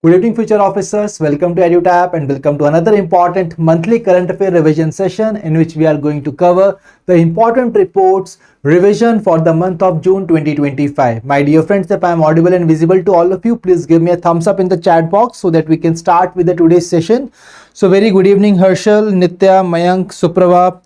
Good evening, future officers. Welcome to EduTap and welcome to another important monthly current affair revision session in which we are going to cover the important reports revision for the month of June 2025. My dear friends, if I am audible and visible to all of you, please give me a thumbs up in the chat box so that we can start with the today's session. So very good evening, Harshal, Nitya, Mayank, Suprava,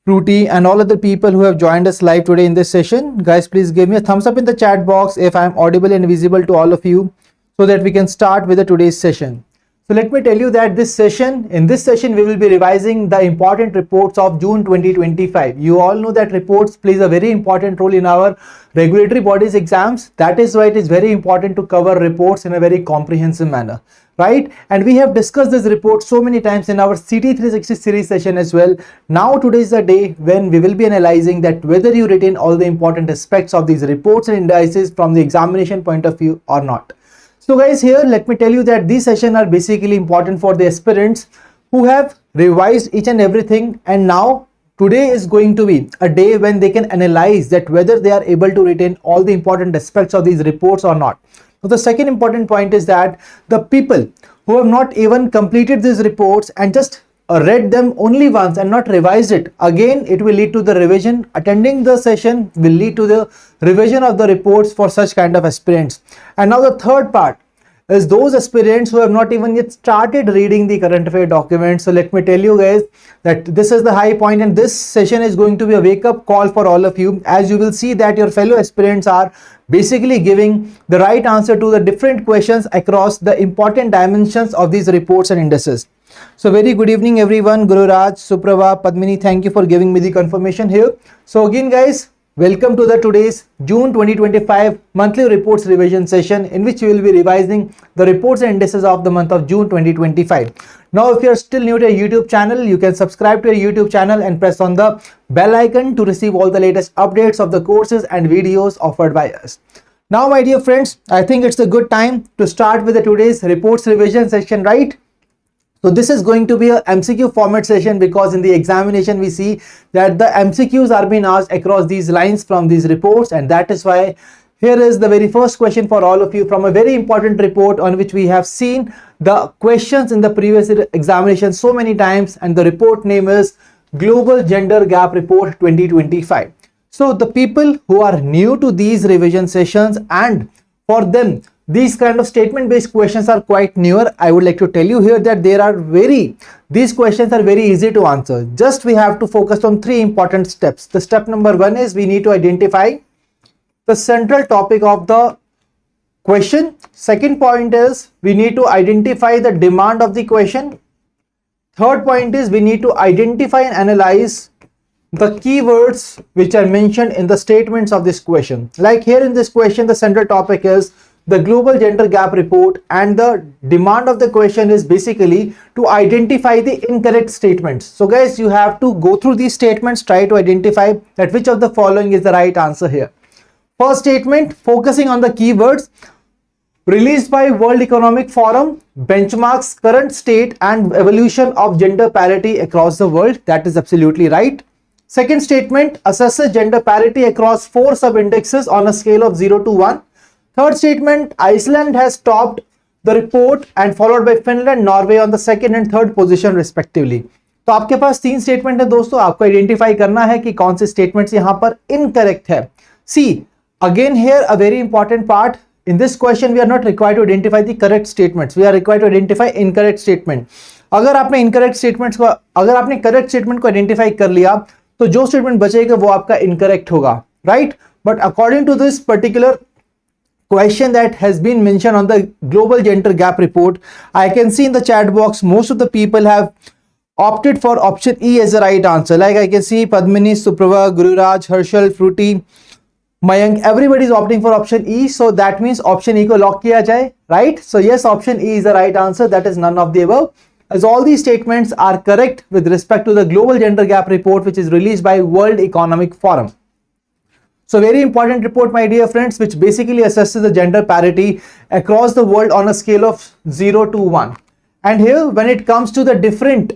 Fruity and all other people who have joined us live today in this session. Guys, please give me a thumbs up in the chat box if I am audible and visible to all of you, so that we can start with the today's session. So let me tell you that in this session we will be revising the important reports of June 2025. You all know that reports plays a very important role in our regulatory bodies exams. That is why it is very important to cover reports in a very comprehensive manner, right? And we have discussed this report so many times in our CT 360 series session as well. Now today is the day when we will be analyzing that whether you retain all the important aspects of these reports and indices from the examination point of view or not. So guys, here let me tell you that these sessions are basically important for the aspirants who have revised each and everything, and now today is going to be a day when they can analyze that whether they are able to retain all the important aspects of these reports or not. So the second important point is that the people who have not even completed these reports and just read them only once and not revised it, again it will lead to the revision. Attending the session will lead to the revision of the reports for such kind of aspirants. And now the third part is those aspirants who have not even yet started reading the current affair documents. So let me tell you guys that this is the high point, and this session is going to be a wake-up call for all of you, as you will see that your fellow aspirants are basically giving the right answer to the different questions across the important dimensions of these reports and indices. So very good evening everyone. Guru Raj, Suprava, Padmini, thank you for giving me the confirmation here. So again guys, welcome to the today's June 2025 monthly reports revision session in which we will be revising the reports and indices of the month of June 2025. Now if you are still new to our YouTube channel, you can subscribe to our YouTube channel and press on the bell icon to receive all the latest updates of the courses and videos offered by us. Now my dear friends, I think it's a good time to start with the today's reports revision session, right? So this is going to be a MCQ format session because in the examination we see that the MCQs are being asked across these lines from these reports, and that is why here is the very first question for all of you from a very important report on which we have seen the questions in the previous examination so many times, and the report name is Global Gender Gap Report 2025. So the people who are new to these revision sessions, and for them these kind of statement based questions are quite newer, I would like to tell you here that these questions are very easy to answer. Just we have to focus on three important steps. The step number one is we need to identify the central topic of the question. Second point is we need to identify the demand of the question. Third point is we need to identify and analyze the keywords which are mentioned in the statements of this question. Like here in this question, the central topic is the Global Gender Gap Report, and the demand of the question is basically to identify the incorrect statements. So guys, you have to go through these statements, try to identify that which of the following is the right answer here. First statement, focusing on the keywords, released by World Economic Forum, benchmarks current state and evolution of gender parity across the world. That is absolutely right. Second statement, assesses gender parity across 4 sub-indexes on a scale of 0 to 1. Third statement, Iceland has topped the report and followed by Finland, Norway on the second and third position respectively. तो आपके पास 3 statement है दोस्तों, आपको identify करना है कि कौन से स्टेटमेंट्स यहाँ पर इनकरेक्ट है. See, again here a very important part. In this question we are not required to identify the correct statements. We are required to identify incorrect statement. अगर आपने incorrect statements को, अगर आपने correct statement को identify कर लिया तो जो स्टेटमेंट बचेगा वो आपका इनकरेक्ट होगा, right? But according to this particular question that has been mentioned on the Global Gender Gap Report, I can see in the chat box most of the people have opted for option E as the right answer. Like I can see Padmini, Suprava, Guru Raj, Harshal, Fruity, Mayank, everybody is opting for option E. So that means option E ko lock kiya jaye, right? So yes, option E is the right answer. That is none of the above, as all these statements are correct with respect to the Global Gender Gap Report, which is released by World Economic Forum. So very important report, my dear friends, which basically assesses the gender parity across the world on a scale of 0 to 1. And here when it comes to the different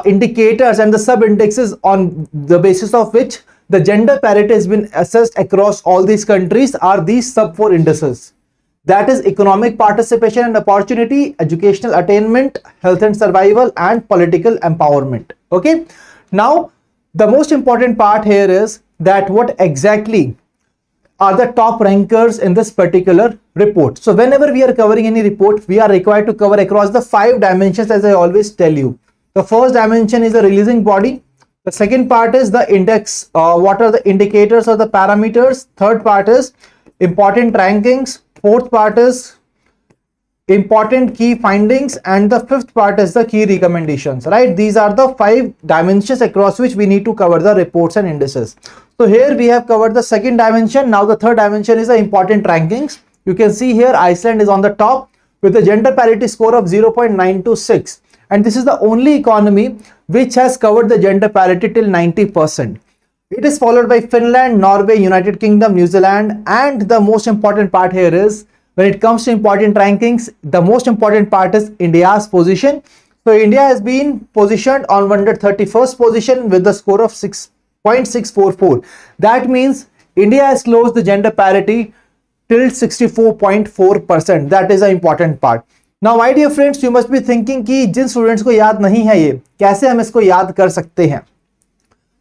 indicators and the sub-indexes on the basis of which the gender parity has been assessed across all these countries are these sub 4 indices. that is economic participation and opportunity, educational attainment, health and survival, and political empowerment. Okay, now the most important part here is that what exactly are the top rankers in this particular report. So whenever we are covering any report, we are required to cover across the 5 dimensions, as I always tell you. The first dimension is the releasing body. The second part is the index, what are the indicators or the parameters. Third part is important rankings. Fourth part is important key findings, and the fifth part is the key recommendations, right? These are the 5 dimensions across which we need to cover the reports and indices. So here we have covered the second dimension. Now the third dimension is the important rankings. You can see here Iceland is on the top with a gender parity score of 0.926, and this is the only economy which has covered the gender parity till 90%. It is followed by Finland, Norway, United Kingdom, New Zealand, and the most important part here is, when it comes to important rankings, the most important part is India's position. So India has been positioned on 131st position with the score of 6.644. That means India has closed the gender parity till 64.4%. That is the important part. Now my dear friends, you must be thinking कि जिन students को याद नहीं है ये कैसे हम इसको याद कर सकते हैं.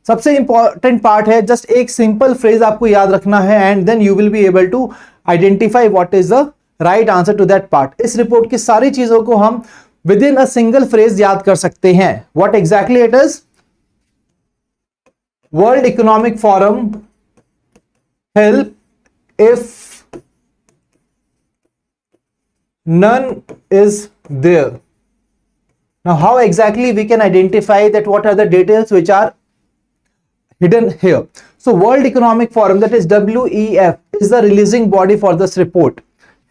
सबसे इंपॉर्टेंट पार्ट है, जस्ट एक सिंपल फ्रेज आपको याद रखना है and then you will be able to identify what is the right answer to that part. इस रिपोर्ट की सारी चीजों को हम within a single phrase याद कर सकते हैं. What exactly it is? World Economic Forum help if none is there. Now how exactly we can identify that what are the details which are hidden here? So World Economic Forum, that is WEF, is the releasing body for this report.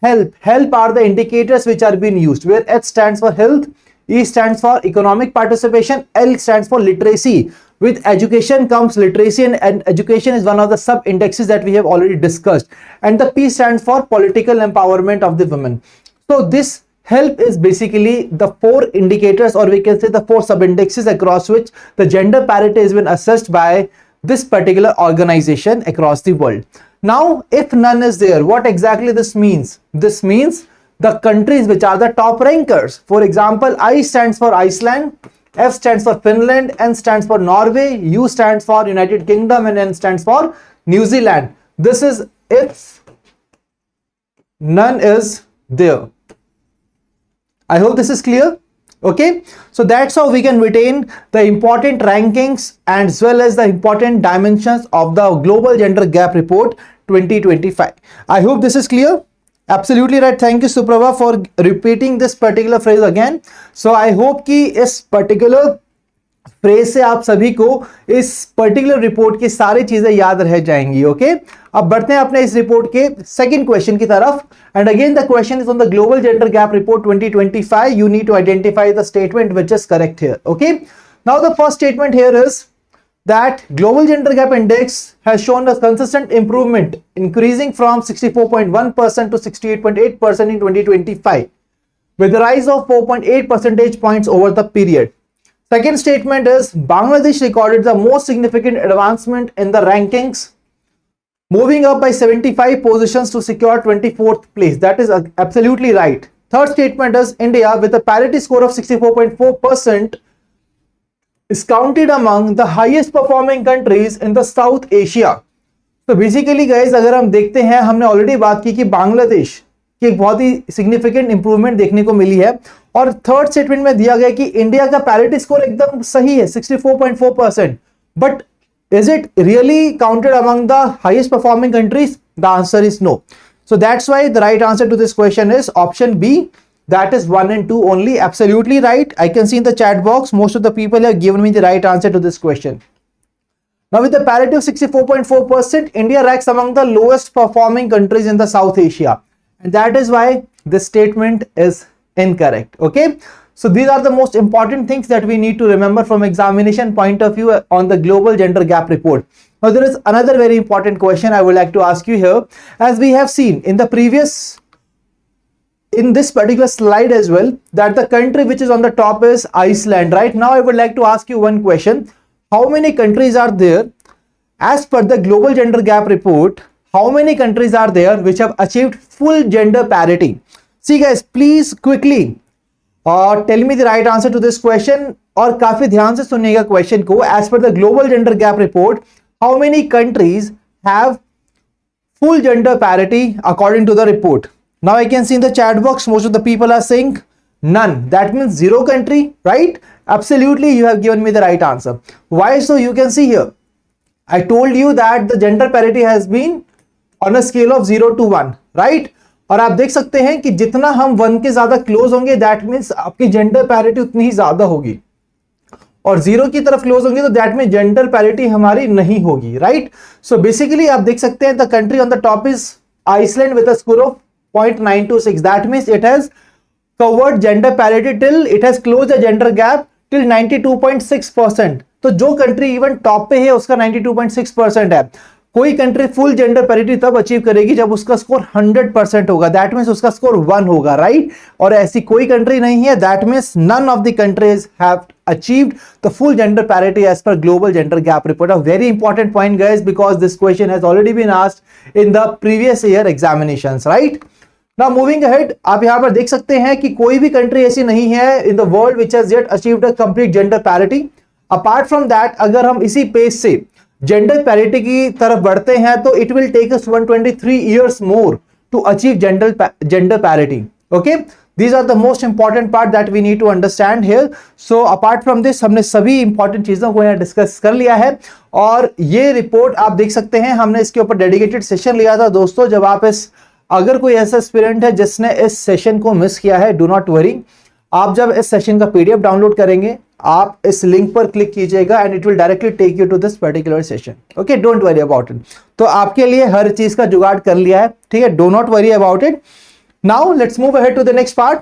Help are the indicators which are being used, where H stands for health, E stands for economic participation, L stands for literacy. With education comes literacy, and education is one of the sub indexes that we have already discussed, and the P stands for political empowerment of the women. So this help is basically the 4 indicators, or we can say the 4 sub indexes across which the gender parity has been assessed by this particular organization across the world. Now if none is there, what exactly this means? This means the countries which are the top rankers. For example, I stands for Iceland, F stands for Finland, N stands for Norway, U stands for United Kingdom, and N stands for New Zealand. This is if none is there. I hope this is clear. Okay, so that's how we can retain the important rankings as well as the important dimensions of the global gender gap report 2025. I hope this is clear. Absolutely right. Thank you Suprabha for repeating this particular phrase again. So I hope कि इस particular phrase से आप सभी को इस particular report की सारी चीजें याद रह जाएंगी. ओके, अब बढ़ते हैं अपने इस रिपोर्ट के सेकंड क्वेश्चन की तरफ. And again the question is on the global gender gap report 2025. You need to identify the statement which is correct here. Okay, now the first statement here is that global gender gap index has shown a consistent improvement, increasing from 64.1% to 68.8% in 2025 with a rise of 4.8 percentage points over the period. Second statement is Bangladesh recorded the most significant advancement in the rankings, moving up by 75 positions to secure 24th place. That is absolutely right. Third statement is India with a parity score of 64.4% is counted among the highest performing countries in the South Asia. तो basically guys अगर हम देखते हैं, हमने already बात की कि बांग्लादेश की एक बहुत ही सिग्निफिकेंट इंप्रूवमेंट देखने को मिली है, और थर्ड स्टेटमेंट में दिया गया कि इंडिया का पैरिटी स्कोर एकदम सही है 64.4%, but is it really counted among the highest performing countries? The answer is no. So that's why the right answer to this question is option B, that is 1 and 2 only. Absolutely right. I can see in the chat box most of the people have given me the right answer to this question. Now with the parity of 64.4%, India ranks among the lowest performing countries in the South Asia, and that is why this statement is incorrect. Okay, so these are the most important things that we need to remember from examination point of view on the global gender gap report. Now there is another very important question I would like to ask you here. As we have seen in the previous, in this particular slide as well, that the country which is on the top is Iceland. Right now I would like to ask you one question. How many countries are there as per the global gender gap report? how many countries are there which have achieved full gender parity? See guys, please quickly tell me the right answer to this question. और काफी ध्यान से सुनिएगा question को. As per the global gender gap report, how many countries have full gender parity according to the report? Now I can see in the chat box most of the people are saying none. That means zero country, right? Absolutely, you have given me the right answer. Why so? You can see here, I told you that the gender parity has been on a scale of 0 to 1, right? और आप देख सकते हैं कि जितना हम 1 के ज्यादा क्लोज होंगे, दैट मीन्स आपकी जेंडर पैरिटी उतनी ही ज्यादा होगी, और 0 की तरफ क्लोज होंगे तो दैट मीन जेंडर पैरिटी हमारी नहीं होगी, राइट? सो बेसिकली आप देख सकते हैं the country on the top is Iceland with a score of 0.926. That means it has covered gender parity till it has close the gender gap till 92.6%. तो जो country even top पे है उसका 92.6% है. कोई कंट्री फुल जेंडर पैरिटी तब achieve करेगी जब उसका स्कोर 100% होगा, दैट मींस उसका स्कोर 1 होगा, राइट? और ऐसी कोई कंट्री नहीं है, that means none of the countries have achieved the full gender parity as per global gender gap report. A very important point guys, because this question has already been asked in the previous year examinations, right? Now moving ahead, आप यहाँ पर देख सकते हैं कि कोई भी country ऐसी नहीं है in the world which has yet achieved a complete gender parity. Apart from that, अगर हम इसी पेज से जेंडर पैरिटी की तरफ बढ़ते हैं तो it will take us 123 years more to achieve gender parity. Okay, these are the most important part that we need to understand here. So apart from this, हमने सभी इंपॉर्टेंट चीजों को यहाँ डिस्कस कर लिया है, और ये रिपोर्ट आप देख सकते हैं हमने इसके ऊपर डेडिकेटेड सेशन लिया था दोस्तों. जब आप अगर कोई ऐसा एस्पिरेंट है जिसने इस सेशन को मिस किया है, डू नॉट वरी, आप जब इस सेशन का पीडीएफ डाउनलोड करेंगे आप इस लिंक पर क्लिक कीजिएगा and it will directly take you to this particular session. Okay, don't worry about it. तो आपके लिए हर चीज का जुगाड़ कर लिया है, ठीक है? Do not worry about it. Now let's move ahead to the next part.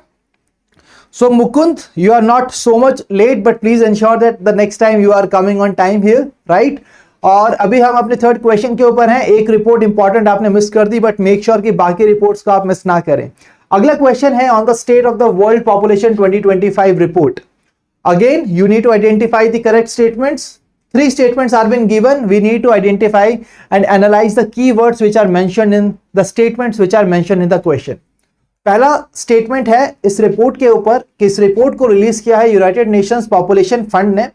So Mukund, you are not so much late, but please ensure that the next time you are coming on time here, right? और अभी हम अपने third question के ऊपर हैं. एक report important आपने miss कर दी, बट मेक श्योर कि बाकी रिपोर्ट्स को आप मिस ना करें. अगला क्वेश्चन है on the state of the world population 2025 report. Again, you need to identify the correct statements. 3 statements are been given. We need to identify and analyze the keywords which are mentioned in the statements which are mentioned in the question. पहला statement है इस report के ऊपर कि इस report को release किया है यूनाइटेड नेशंस पॉपुलेशन फंड ने,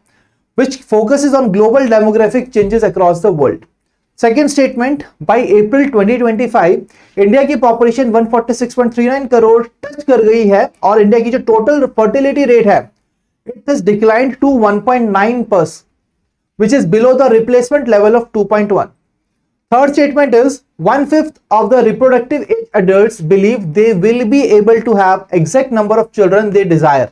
which focuses on global demographic changes across the world. Second statement, by April 2025 India की पॉपुलेशन 146.39 करोड़ टच कर गई है, और इंडिया की जो टोटल फर्टिलिटी रेट है it has declined to 1.9%, which is below the replacement level of 2.1. Third statement is 1/5 of the reproductive age adults believe they will be able to have exact number of children they desire.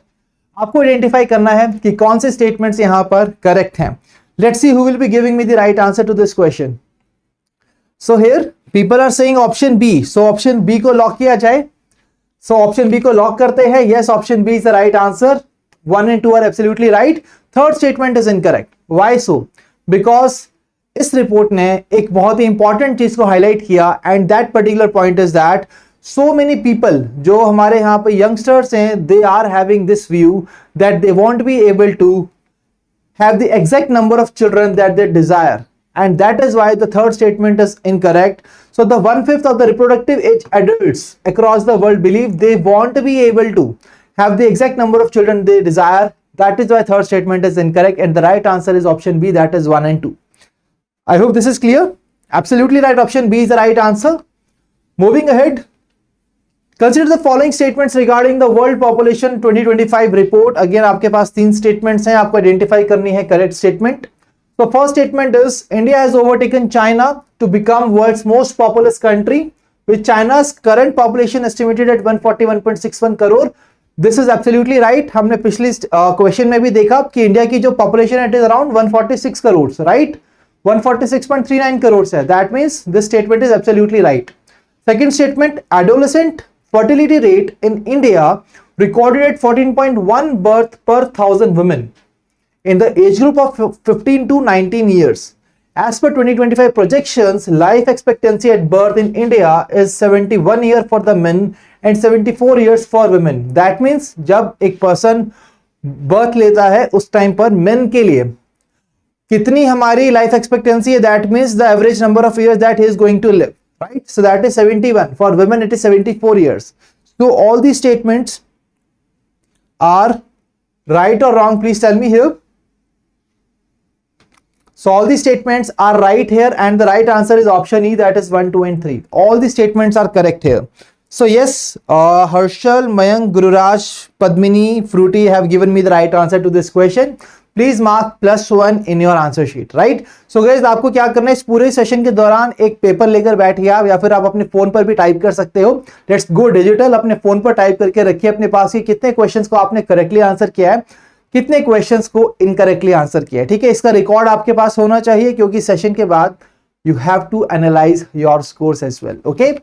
आपको identify करना है कि कौन से statements यहां पर correct हैं. Let's see who will be giving me the right answer to this question. So here people are saying option B. So option B को लॉक किया जाए. So option B को लॉक करते हैं. Yes, option B is the right answer. 1 and 2 are absolutely right. Third statement is incorrect. Why so? Because इस report ने एक बहुत ही इंपॉर्टेंट चीज को हाईलाइट किया, and that particular point is that so many people जो हमारे यहाँ पे यंगस्टर्स हैं, they are having this view that they won't be able to have the exact number of children that they desire, and that is why the third statement is incorrect. So the 1/5 of the reproductive age adults across the world believe they want to be able to have the exact number of children they desire. That is why third statement is incorrect, and the right answer is option B, that is 1 and 2. I hope this is clear. Absolutely right, option B is the right answer. Moving ahead, consider the following statements regarding the world population 2025 report. Again आपके पास 3 statements हैं, आपको identify करनी है correct statement. So first statement is India has overtaken China to become world's most populous country, with China's current population estimated at 141.61 crore. This is absolutely right. हमने पिछली question में भी देखा कि इंडिया की जो पॉपुलेशन है it is around 146 crore, right? 146.39 crore है. That means this statement is absolutely right. Second statement, adolescent fertility rate in India recorded at 14.1 birth per 1,000 women in the age group of 15 to 19 years. As per 2025 projections, life expectancy at birth in India is 71 years for the men and 74 years for women. That means जब एक person birth लेता है उस time पर main के लिए कितनी हमारी लाइफ एक्सपेक्टेंसी है, that means the average number of years that he is going to live. right? So that is 71. For women it is 74 years. So all these statements are right or wrong? Please tell me here. So all these statements are right here, and the right answer is option E, that is 1, 2 and 3. All these statements are correct here. So yes, Harshal, Mayank, Gururaj, Padmini, Fruity have given me the right answer to this question. Please mark +1 in your answer sheet, right? So guys, आपको क्या करना है, इस पूरे session के दौरान एक paper लेकर बैठिए आप, या फिर आप अपने फोन पर भी टाइप कर सकते हो. Let's go digital. अपने फोन पर टाइप करके रखिए अपने पास कि कितने क्वेश्चंस को आपने करेक्टली आंसर किया है, कितने क्वेश्चंस को इनकरेक्टली आंसर किया है. ठीक है, इसका रिकॉर्ड आपके पास होना चाहिए, क्योंकि सेशन के बाद you have to analyse your scores as well. Okay,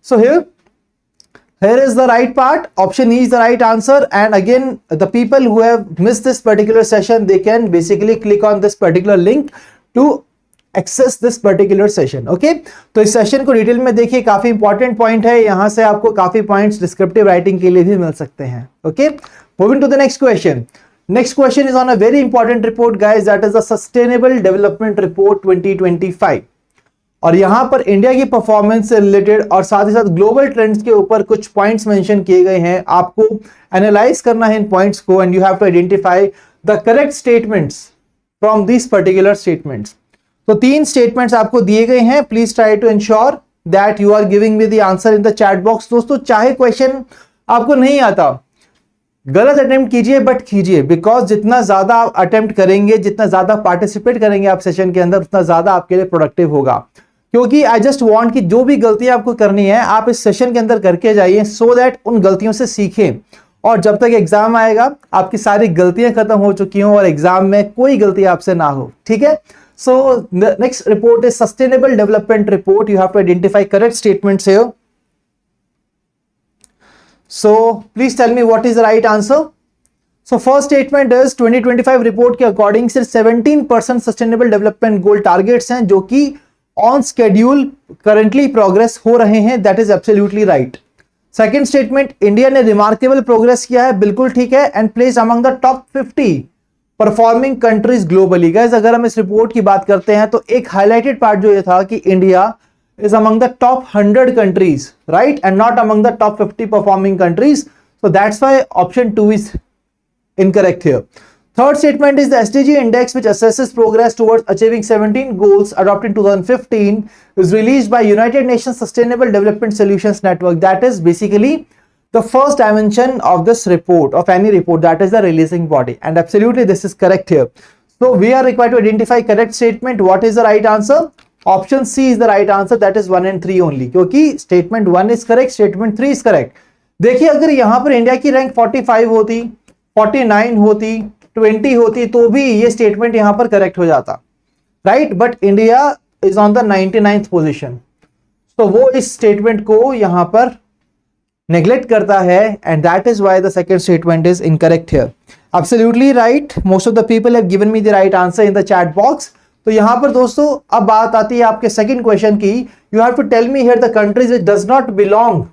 so here is the right part. Option E is the right answer. And again, the people who have missed this particular session, they can basically click on this particular link to access this particular session. Okay, तो इस session को detail में देखिए, काफी important point है. यहां से आपको काफी पॉइंट्स डिस्क्रिप्टिव राइटिंग के लिए भी मिल सकते हैं. Okay, moving to the next question. Next question is on a very important report, guys. That is the Sustainable Development Report 2025. और यहां पर इंडिया की परफॉर्मेंस से रिलेटेड और साथ ही साथ ग्लोबल ट्रेंड्स के ऊपर कुछ पॉइंट्स मेंशन किए गए हैं. आपको एनालाइज करना है इन पॉइंट्स को, and you have to identify the correct statements from this particular statements. तो 3 स्टेटमेंट्स आपको दिए गए हैं. Please try to ensure that you are giving me the answer in the chat box. दोस्तों, चाहे क्वेश्चन आपको नहीं आता, गलत अटेम्प्ट कीजिए, बट कीजिए, बिकॉज जितना ज्यादा आप अटेम्प्ट करेंगे, जितना ज्यादा पार्टिसिपेट करेंगे आप सेशन के अंदर, उतना ज्यादा आपके लिए प्रोडक्टिव होगा. क्योंकि आई जस्ट वांट कि जो भी गलतियां आपको करनी है आप इस सेशन के अंदर करके जाइए, सो दैट उन गलतियों से सीखें, और जब तक एग्जाम आएगा आपकी सारी गलतियां खत्म हो चुकी हों और एग्जाम में कोई गलती आपसे ना हो. ठीक है, so next report is sustainable development report. You have to identify correct statements here. So please tell me what is the right answer. So first statement is 2025 report के अकॉर्डिंग सिर्फ 17% सस्टेनेबल डेवलपमेंट गोल टारगेट्स हैं जो कि on schedule currently progress हो रहे हैं. That is absolutely right. Second statement, India ने remarkable progress किया है, बिल्कुल ठीक है, and place among the top 50 performing countries globally. Guys, अगर हम इस रिपोर्ट की बात करते हैं तो एक हाईलाइटेड पार्ट जो ये था कि India is among the top 100 countries, right, and not among the top 50 performing countries. So that's why option 2 is incorrect here. Third statement is the SDG index, which assesses progress towards achieving 17 goals adopted in 2015, is released by United Nations Sustainable Development Solutions Network. That is basically the first dimension of this report, of any report, that is the releasing body, and absolutely this is correct here. So we are required to identify correct statement. What is the right answer? Option C is the right answer, that is 1 and 3 only. क्योंकि statement 1 is correct, statement 3 is correct. देखिए, अगर यहां पर India की rank 45 होती, 49 होती, 20 होती, तो भी ये स्टेटमेंट यहां पर करेक्ट हो जाता, right. But India is on the 99th position, तो वो इस स्टेटमेंट को यहां पर नेग्लेक्ट करता है, and that is why the second statement is incorrect here. Absolutely right. Most of the people have given me the right answer in the chat box. तो यहां पर दोस्तों अब बात आती है आपके सेकंड क्वेश्चन की. You have to tell me here the countries which does not belong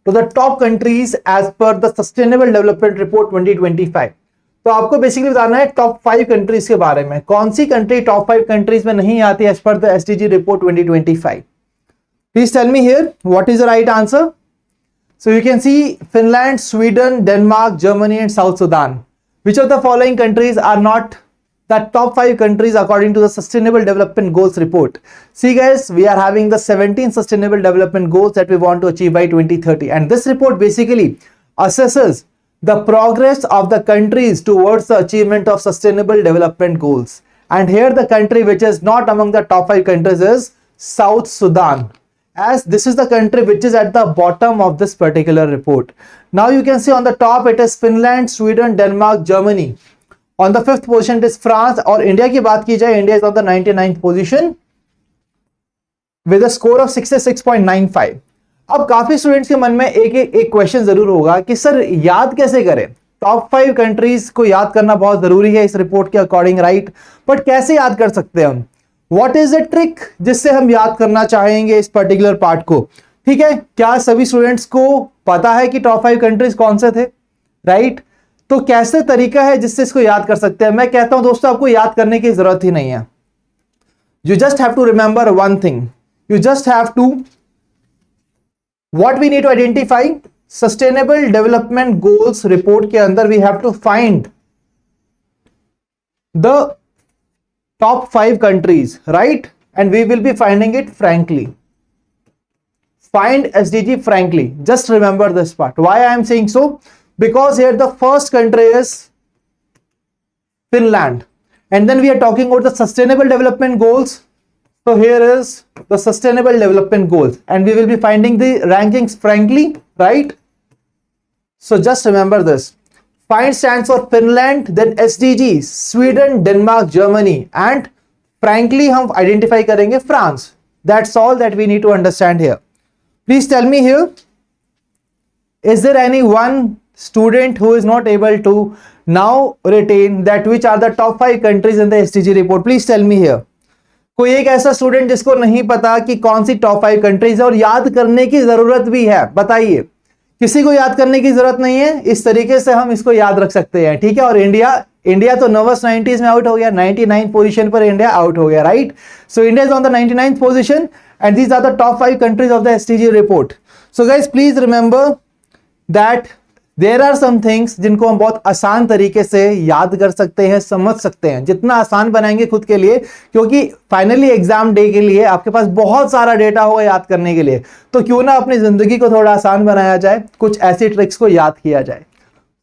to the top countries as per the sustainable development report 2025. तो आपको बेसिकली बताना है टॉप 5 कंट्रीज के बारे में. कौन सी कंट्री टॉप 5 कंट्रीज में नहीं आती as per the SDG report 2025? Please tell me here what is the right answer. So you can see Finland, Sweden, Denmark, Germany and South Sudan. Which of the following countries are not the top 5 countries according to the Sustainable Development Goals report? See guys, we are having the 17 Sustainable Development Goals that we want to achieve by 2030, and this report basically assesses the progress of the countries towards the achievement of Sustainable Development Goals. And here the country which is not among the top 5 countries is South Sudan, as this is the country which is at the bottom of this particular report. Now you can see on the top it is Finland, Sweden, Denmark, Germany. On the 5th position it is France. और India की बात की जाए, India is on the 99th position with a score of 66.95. अब काफी students के मन में एक क्वेश्चन जरूर होगा कि सर याद कैसे करें. टॉप 5 कंट्रीज को याद करना बहुत जरूरी है इस रिपोर्ट के अकॉर्डिंग, राइट, बट कैसे याद कर सकते हैं हम? व्हाट इज द ट्रिक जिससे हम याद करना चाहेंगे इस पर्टिकुलर पार्ट को? ठीक है, क्या सभी स्टूडेंट्स को पता है कि टॉप 5 कंट्रीज कौन से थे, राइट? तो कैसे तरीका है जिससे इसको याद कर सकते हैं? मैं कहता हूं दोस्तों आपको याद करने की जरूरत ही नहीं है. You just have to remember one thing you just have to, what we need to identify, sustainable development goals report के अंदर we have to find the top 5 countries, right? And we will be finding it frankly. Find SDG frankly. Just remember this part. Why I am saying so? Because here the first country is Finland, and then we are talking about the sustainable development goals. So here is the sustainable development goals, and we will be finding the rankings frankly, right? So just remember this. Find stands for Finland, then SDGs, Sweden, Denmark, Germany, and frankly हम identify करेंगे France. That's all that we need to understand here. Please tell me here, is there any one student who is not able to now retain that which are the top 5 countries in the SDG report? Please tell me here. कोई एक ऐसा student जिसको नहीं पता कि कौन सी top 5 countries है और याद करने की जरूरत भी है, बताइए। किसी को याद करने की जरूरत नहीं है, इस तरीके से हम इसको याद रख सकते हैं, ठीक है। और इंडिया तो नर्वस 90s में आउट हो गया, 99 पोजीशन पर इंडिया आउट हो गया, right. So India is on the 99th position and these are the top 5 countries of the STG report. So guys please remember that there are some things जिनको हम बहुत आसान तरीके से याद कर सकते हैं, समझ सकते हैं, जितना आसान बनाएंगे खुद के लिए, क्योंकि फाइनली एग्जाम डे के लिए आपके पास बहुत सारा डेटा होगा याद करने के लिए, तो क्यों ना अपनी जिंदगी को थोड़ा आसान बनाया जाए, कुछ ऐसी ट्रिक्स को याद किया जाए।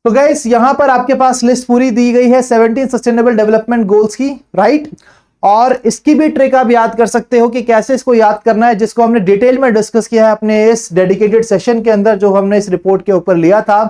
तो गाइस यहां पर आपके पास लिस्ट पूरी दी गई है 17 सस्टेनेबल डेवलपमेंट गोल्स की, राइट। और इसकी भी ट्रिक आप याद कर सकते हो कि कैसे इसको याद करना है, जिसको हमने डिटेल में डिस्कस किया है अपने इस डेडिकेटेड सेशन के अंदर जो हमने इस रिपोर्ट के ऊपर लिया था।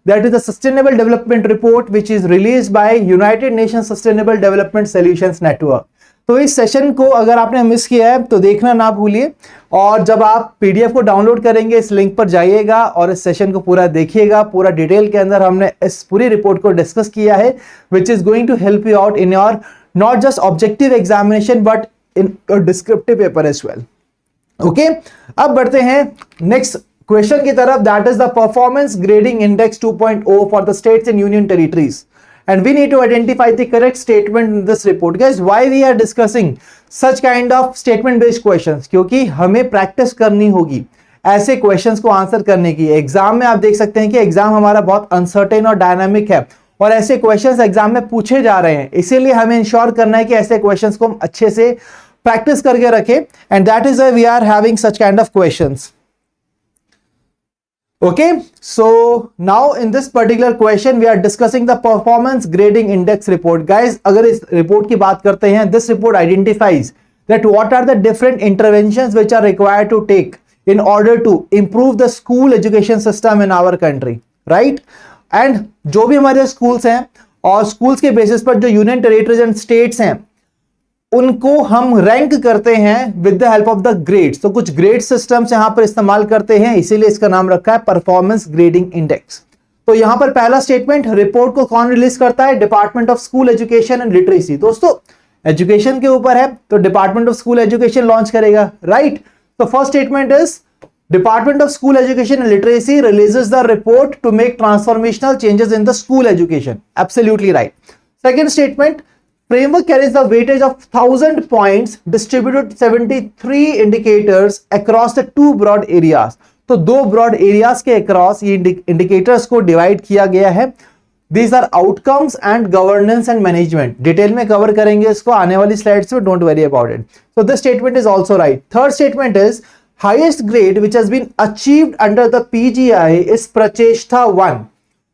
That is the sustainable development report which is released by United nation sustainable development solutions network. तो इस सेशन को अगर आपने मिस किया है तो देखना ना भूलिए, और जब आप पीडीएफ को डाउनलोड करेंगे इस लिंक पर जाइएगा और इस सेशन को पूरा देखिएगा। पूरा डिटेल के अंदर हमने इस पूरी रिपोर्ट को डिस्कस किया है, which is going to help you out in your not just objective examination but in a descriptive paper as well. Okay, अब बढ़ते हैं next question की तरफ, that is the performance grading index 2.0 for the states and union territories, and we need to identify the correct statement in this report. Guys, why we are discussing such kind of statement based questions? क्योंकि हमें practice करनी होगी ऐसे questions को answer करने की। Exam में आप देख सकते हैं कि एग्जाम हमारा बहुत अनसर्टेन और डायनामिक है, और ऐसे क्वेश्चंस एग्जाम में पूछे जा रहे हैं, इसीलिए हमें इंश्योर करना है कि ऐसे क्वेश्चंस को हम अच्छे से प्रैक्टिस करके रखें, and that is why we are having such kind of questions. Okay, so now in this particular question we are discussing the performance grading index report. Guys अगर इस रिपोर्ट की बात करते हैं, this report identifies that what are the different interventions which are required to take in order to improve the school education system in our country, right? And जो भी हमारे schools हैं और स्कूल्स के बेसिस पर जो यूनियन टेरिटरीज एंड स्टेट्स हैं उनको हम रैंक करते हैं with the help of the grades. तो कुछ ग्रेड सिस्टम्स यहां पर इस्तेमाल करते हैं, इसीलिए इसका नाम रखा है परफॉर्मेंस ग्रेडिंग इंडेक्स। तो यहां पर पहला स्टेटमेंट, रिपोर्ट को कौन रिलीज करता है? Department of school education and literacy. दोस्तों एजुकेशन के ऊपर है तो department of school education launch करेगा, राइट। तो first statement is Department of School Education and Literacy releases the report to make transformational changes in the school education. Absolutely right. Second statement, framework carries the weightage of 1000 points distributed 73 indicators across the 2 broad areas. तो 2 broad areas के across ये indicators को divide किया गया है। These are outcomes and governance and management. Detail में cover करेंगे इसको आने वाली स्लाइड्स में, don't worry about it. So this statement is also right. Third statement is highest grade which has been achieved under the PGI is Pracheshta 1,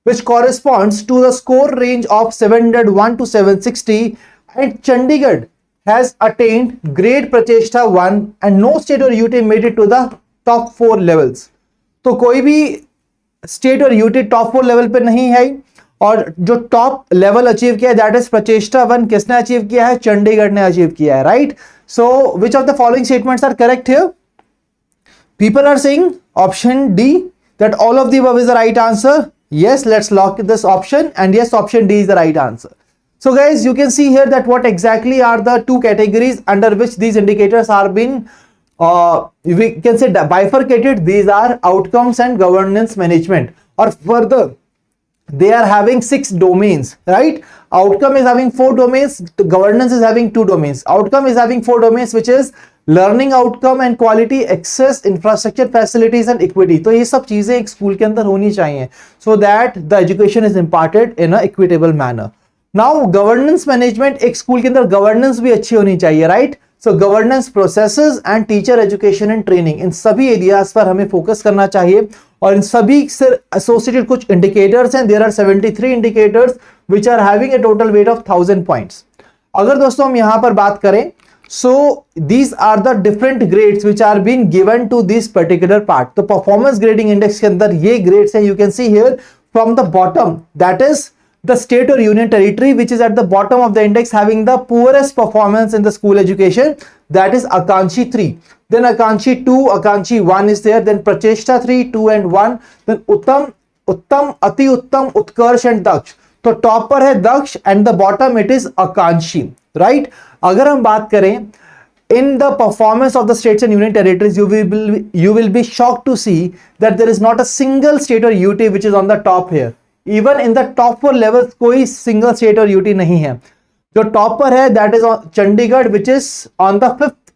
which corresponds to the score range of 701 to 760, and Chandigarh has attained grade Pracheshta 1 and no state or UT made it to the top 4 levels. तो कोई भी state और UT top 4 level पे नहीं है, और जो top level achieve किया है दैट इज प्रचेष्टा 1। किसने अचीव किया है? चंडीगढ़ ने अचीव किया है, right. So which of the following statements are correct here? People are saying option D, that all of the above is the right answer. Yes, let's lock this option, and yes, option D is the right answer. So guys, you can see here that what exactly are the 2 categories under which these indicators are being we can say bifurcated. These are outcomes and governance management. Or further, they are having 6 domains, right? Outcome is having 4 domains, governance is having 2 domains. Outcome is having 4 domains, which is learning outcome and quality, access, infrastructure, facilities and equity. तो ये सब चीजें एक school के अंदर होनी चाहिए so that the education is imparted in a equitable manner. Now governance management, एक स्कूल के अंदर गवर्नेंस भी अच्छी होनी चाहिए, right? So governance processes and teacher education and training, इन सभी एरियाज पर हमें फोकस करना चाहिए और इन सभी से एसोसिएटेड कुछ इंडिकेटर्स हैं. There are 73 indicators which are having a total weight of 1000 points. अगर दोस्तों हम यहां पर बात करें, so these are the different grades which are being given to this particular part. तो परफॉर्मेंस ग्रेडिंग इंडेक्स के अंदर ये ग्रेड्स हैं. You can see here from the bottom, that is the state or union territory which is at the bottom of the index having the poorest performance in the school education, that is Akanshi 3, then Akanshi 2, Akanshi 1 is there, then Pracheshta 3, 2 and 1, then Uttam, Uttam, Ati Uttam, Utkarsh and Daksh. तो top पर है दक्ष and the bottom it is Akanshi, right? अगर हम बात करें in the performance of the states and union territories, you will be shocked to see that there is not a single state or UT which is on the top here. Even in the top 4 level कोई single state और UT नहीं है. जो top पर है that is Chandigarh which is on the 5th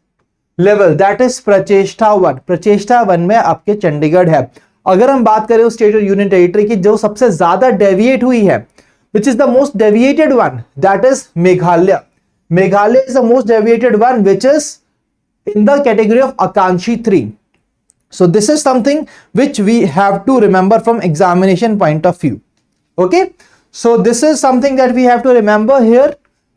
level, that is Prachesta 1. Prachesta 1 में आपके चंडीगढ़ है. अगर हम बात करें उस स्टेट और यूनियन टेरिटरी की जो सबसे ज्यादा डेविएट हुई है, which is the most deviated one, that is Meghalaya. Meghalaya is the most deviated one which is in the category of आकांक्षी 3. So this is something which we have to remember from examination point of view. Okay, so this is something that we have to remember here.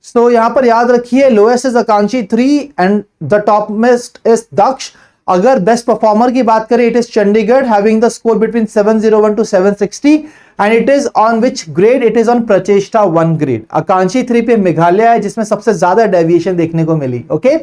So यहाँ पर याद रखिए lowest is Akanshi 3 and the topmost is Daksh. अगर best performer की बात करें, it is Chandigarh having the score between 701 to 760 and it is on which grade? It is on Pracheshta 1 grade. Akanshi 3 पे मेघालय है जिसमें सबसे ज्यादा डेविएशन देखने को मिली. Okay,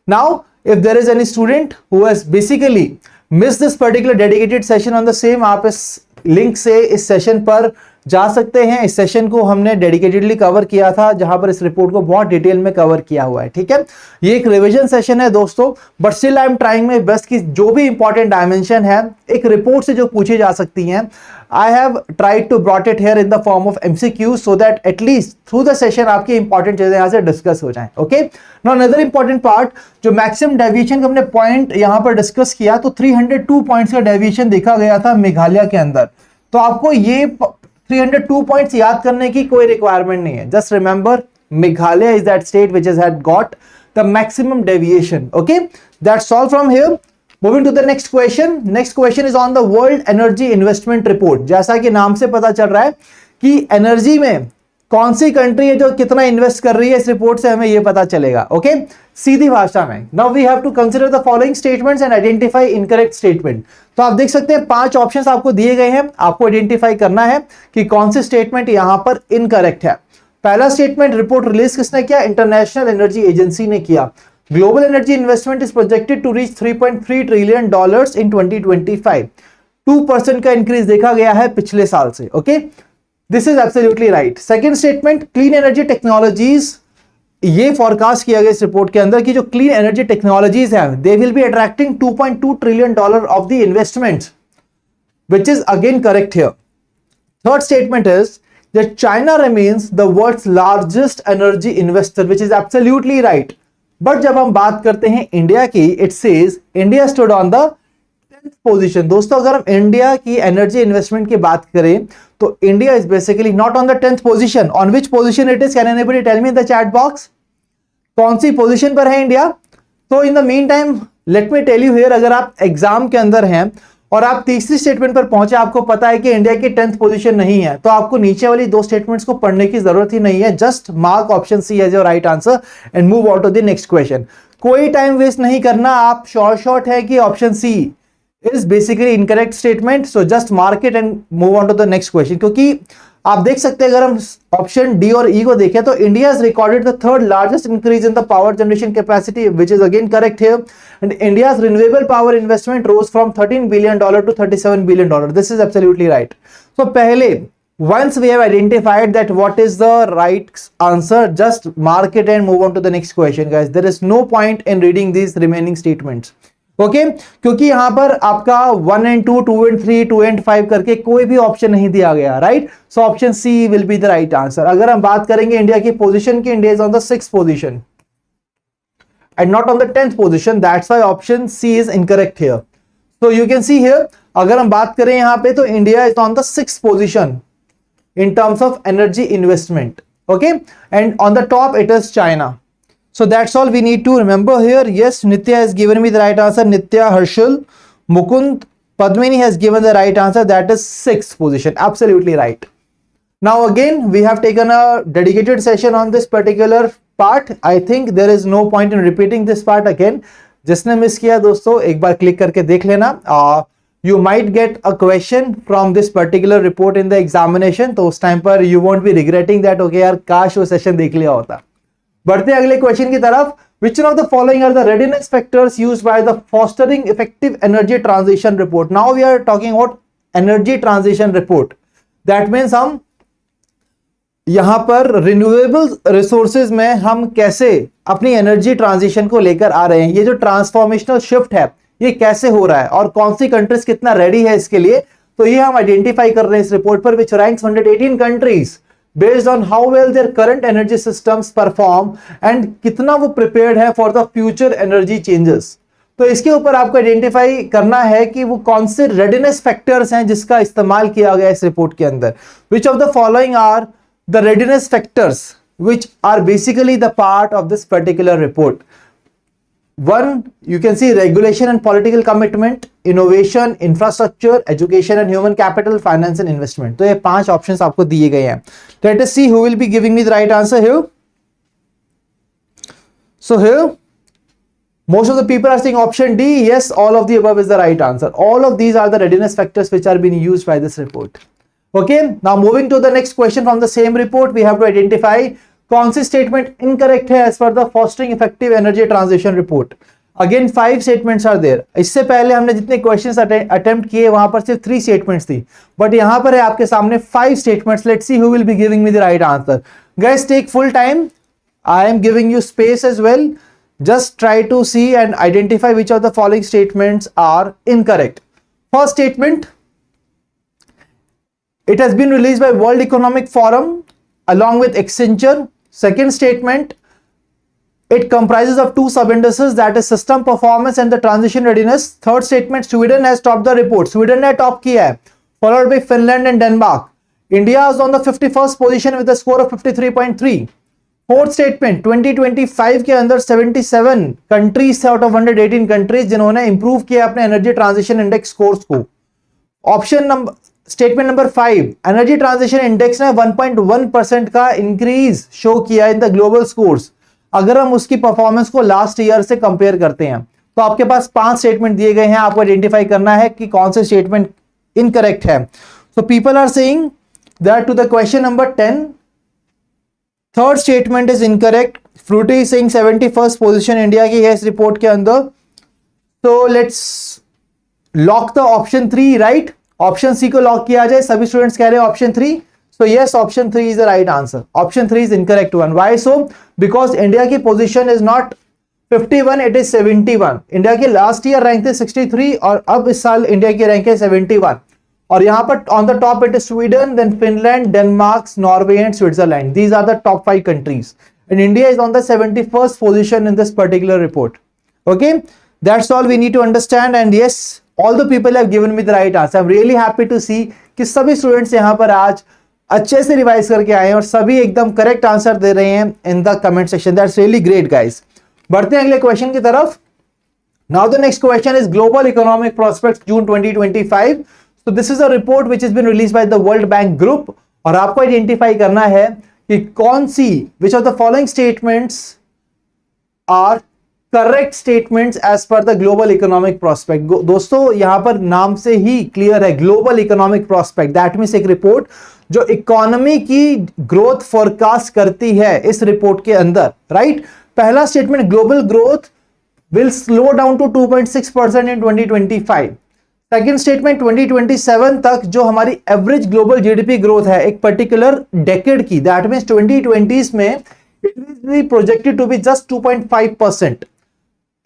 now if there is any student who has basically missed this particular dedicated session on the same, आप इस link से इस सेशन पर जा सकते हैं. इस सेशन को हमने डेडिकेटेडली कवर किया था जहां पर इस रिपोर्ट को बहुत डिटेल में कवर किया हुआ है. ठीक है, ये एक रिवीजन सेशन है दोस्तों, but still I am trying my best कि जो भी इंपॉर्टेंट डायमेंशन है एक रिपोर्ट से जो पूछी जा सकती हैं, I have tried to brought it here in the form of MCQ so that at least through the session आपकी इंपॉर्टेंट चीजें यहां से डिस्कस हो जाएं. Okay, now another important part, जो मैक्सिमम डेविएशन का हमने पॉइंट यहां पर डिस्कस किया, तो 302 पॉइंट्स का डेविएशन देखा गया था मेघालय के अंदर. तो आपको ये 302 पॉइंट्स याद करने की कोई रिक्वायरमेंट नहीं है. Just remember Meghalaya is that state which has had got the maximum deviation. Okay, that's all from here. Moving to the next question. Next question is on the World Energy Investment Report. जैसा कि नाम से पता चल रहा है कि energy में कौन सी कंट्री है जो कितना इन्वेस्ट कर रही है, इस रिपोर्ट से हमें यह पता चलेगा. ओके, सीधी भाषा में. Now we have to consider the following statements and identify incorrect statement. तो आप देख सकते हैं 5 ऑप्शंस आपको दिए गए हैं, आपको आइडेंटिफाई करना है कि कौन सी स्टेटमेंट यहां पर इनकरेक्ट है. पहला स्टेटमेंट, रिपोर्ट रिलीज किसने किया? इंटरनेशनल एनर्जी एजेंसी ने किया. Global energy investment is projected to reach $3.3 trillion in 2025. 2% का इंक्रीज देखा गया है पिछले साल से. Okay, this is absolutely right. Second statement, clean energy technologies, ये फॉरकास्ट किया गया इस रिपोर्ट के अंदर कि जो क्लीन एनर्जी टेक्नोलॉजीज हैं, they will be attracting $2.2 trillion of the investments, which is again correct here. Third statement is that China remains the world's largest energy investor, which is absolutely right. But जब हम बात करते हैं India की, it says India stood on the 10th position. दोस्तों, अगर हम India की एनर्जी इन्वेस्टमेंट की बात करें तो India is basically not on the 10th position. On which position it is? Can anybody tell me in the chat box, कौन सी पोजीशन पर है इंडिया? तो in the meantime let me tell you here, अगर आप exam के अंदर हैं और आप तीसरी स्टेटमेंट पर पहुंचे, आपको पता है कि इंडिया की 10th पोजीशन नहीं है, तो आपको नीचे वाली 2 स्टेटमेंट्स को पढ़ने की जरूरत ही नहीं है. Just mark option C as your right answer and move on to the next question. कोई टाइम वेस्ट नहीं करना, आप शॉर्ट है कि option C is basically incorrect statement, so just mark it and move on to the next question. क्योंकि आप देख सकते हैं, अगर हम ऑप्शन डी और ई को देखें तो India has recorded the third largest increase in the power generation capacity, which is again correct here, and India's renewable power investment rose from $13 billion to $37 billion. This is absolutely right. So पहले once we have identified that what is the right answer, just mark it and move on to the next question, guys. There is no point in reading these remaining statements. Okay क्योंकि यहां पर आपका 1 and 2, 2 and 3, 2 and 5 करके कोई भी option नहीं दिया गया, right? So option C will be the right answer. अगर हम बात करेंगे इंडिया की पोजीशन की, India is on the 6th position and not on the 10th position, that's why option C is incorrect here. So you can see here, अगर हम बात करें यहां पे तो India is on the 6th position in terms of energy investment, okay, and on the top it is China. So that's all we need to remember here. Yes, Nitya has given me the right answer. Nitya, Harshal, Mukund, Padmini has given the right answer, that is 6th position, absolutely right. Now again we have taken a dedicated session on this particular part. I think there is no point in repeating this part again. जिसने miss किया दोस्तों एक बार click करके देख लेना. You might get a question from this particular report in the examination, तो उस time पर you won't be regretting that okay यार काश वो सेशन देख लिया होता. बढ़ते अगले क्वेश्चन की तरफ. Which one of the following are the readiness factors used by the fostering effective energy transition report? Now we are talking about energy transition report. That means हम यहां पर रिन्यूएबल रिसोर्सेज में हम कैसे अपनी एनर्जी ट्रांजिशन को लेकर आ रहे हैं, ये जो ट्रांसफॉर्मेशनल शिफ्ट है ये कैसे हो रहा है और कौन सी कंट्रीज कितना रेडी है इसके लिए, तो ये हम आइडेंटिफाई कर रहे हैं इस रिपोर्ट पर, which ranks 118 countries based on how well their current energy systems perform and कितना वो प्रिपेयर्ड है for the future energy changes. तो इसके ऊपर आपको आइडेंटिफाई करना है कि वो कौन से रेडीनेस फैक्टर्स हैं जिसका इस्तेमाल किया गया इस रिपोर्ट के अंदर. Which of the following are the readiness factors which are basically the part of this particular report? One, you can see regulation and political commitment, innovation, infrastructure, education and human capital, finance and investment. तो ये 5 options आपको दिए गए हैं. Let us see who will be giving me the right answer here. So here most of the people are saying option D. Yes, all of the above is the right answer. All of these are the readiness factors which are being used by this report. Okay, now moving to the next question from the same report, we have to identify कौन सी statement incorrect है as per the fostering effective energy transition report. Again 5 statements are there. इससे पहले हमने जितने questions attempt किए वहां पर सिर्फ 3 statements थी, but यहां पर है आपके सामने 5 statements. Let's see who will be giving me the right answer. Guys, take full time. I am giving you space as well. Just try to see and identify which of the following statements are incorrect. First statement, it has been released by World Economic Forum along with Accenture. Second statement, it comprises of 2 sub-indices, that is system performance and the transition readiness. Third statement, Sweden has topped the report. Sweden ने top किया है, followed by Finland and Denmark. India is on the 51st position with a score of 53.3. Fourth statement, 2025 के अंदर 77 countries out of 118 countries जिन्होंने improve किया अपने energy transition index scores को. Option number statement number 5, energy transition index ने 1.1% का increase show किया in the global scores. अगर हम उसकी परफॉर्मेंस को लास्ट ईयर से कंपेयर करते हैं तो आपके पास 5 स्टेटमेंट दिए गए हैं, आपको आइडेंटिफाई करना है कि कौन से स्टेटमेंट इनकरेक्ट है. So people are saying that to the question number 10, third statement is incorrect. Frooti is saying 71st position India की है इस रिपोर्ट के अंदर. So let's lock the option 3, right? Option C को लॉक किया जाए. सभी स्टूडेंट्स कह रहे हैं option 3. So yes, option 3 is the right answer. Option 3 is incorrect one. Why so? Because India की position is not 51, it is 71. India की last year rank थे 63 और अब इस साल इंडिया की रैंक है 71. और यहां पर on the top it is Sweden, then Finland, Denmark, Norway and Switzerland. These are the top 5 countries and India is on the 71st position in this particular report. Okay, that's all we need to understand. And yes, all the people have given me the right answer. I'm really happy to see कि सभी students यहां पर आज अच्छे से revise करके आए हैं और सभी एकदम करेक्ट आंसर दे रहे हैं in the comment section. That's really great guys. बढ़ते हैं अगले क्वेश्चन की तरफ. Now the next question is global economic prospects June 2025. So this is a report which is been released by the World Bank group और आपको identify करना है कि कौन सी which of the following statements are correct statements as per the global economic prospect. दोस्तों यहां पर नाम से ही क्लियर है, global economic prospect. That means एक रिपोर्ट जो इकोनॉमी की ग्रोथ फोरकास्ट करती है इस रिपोर्ट के अंदर, राइट? पहला statement, global growth will slow down to 2.6% in 2025. Second statement, 2027 तक जो हमारी एवरेज ग्लोबल जीडीपी ग्रोथ है एक पर्टिकुलर डेकेड की, दैट मींस 2020s में it will be projected to be just 2.5%.